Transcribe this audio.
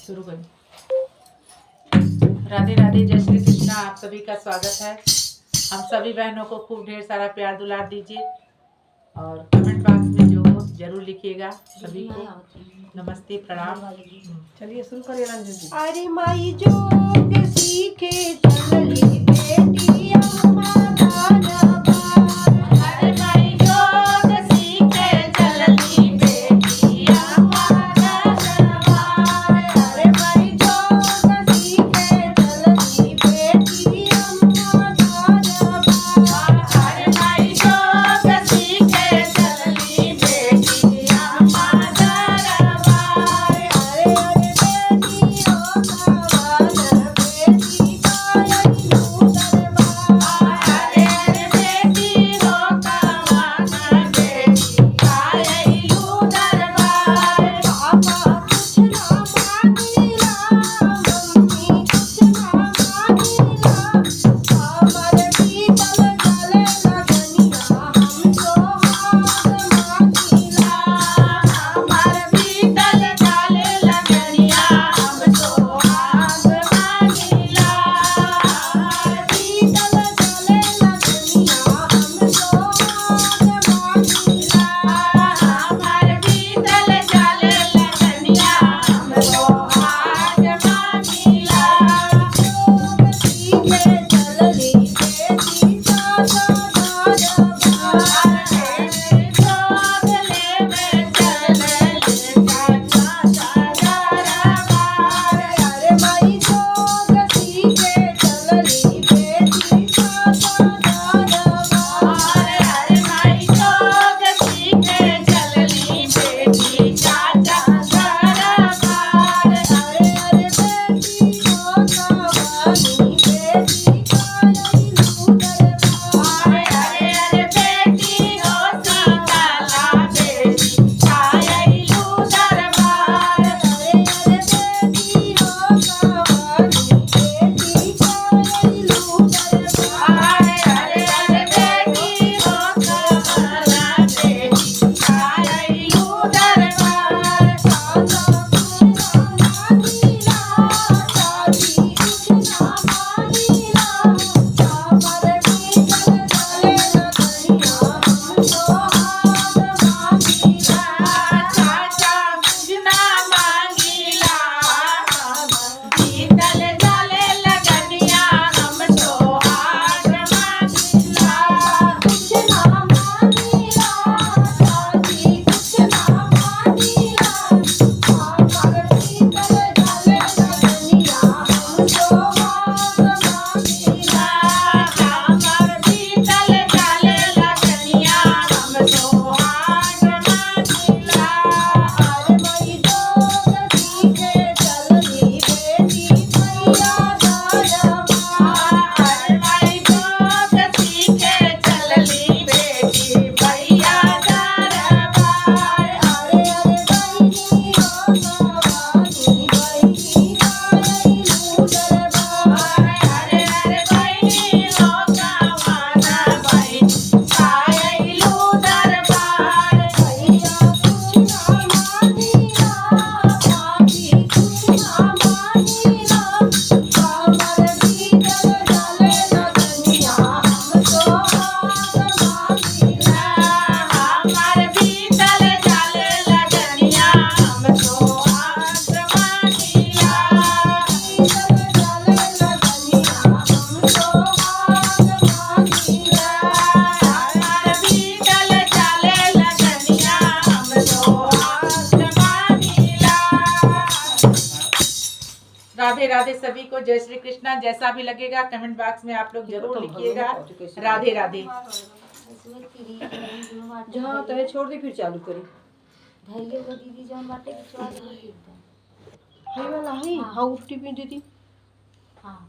शुरू करें। राधे राधे, जय श्री कृष्णा। आप सभी का स्वागत है। हम सभी बहनों को खूब ढेर सारा प्यार दुलार दीजिए और कमेंट बॉक्स में जो हो जरूर लिखिएगा। सभी को नमस्ते, प्रणाम। चलिए शुरू करिए रंजन जी। अरे माई जोग सीखे चलली बेटी हमारा बार। अरे माई जोग सीखे चलली बेटी हमारा बार। अरे माई जोग सीखे चलली बेटी हमारा बार। अरे माई जोग सीखे चलली बेटी हमारा बार। अरे बेटी राधे राधे सभी को, जय श्री कृष्णा। जैसा भी लगेगा कमेंट बॉक्स में आप लोग जरूर लिखिएगा। राधे राधे। जहाँ तय छोड़ दे फिर चालू करी। धैर्य को दीदी जौन बाटे कि चला दे। हाई वाला हाई हाउ टिपिन दीदी। हाँ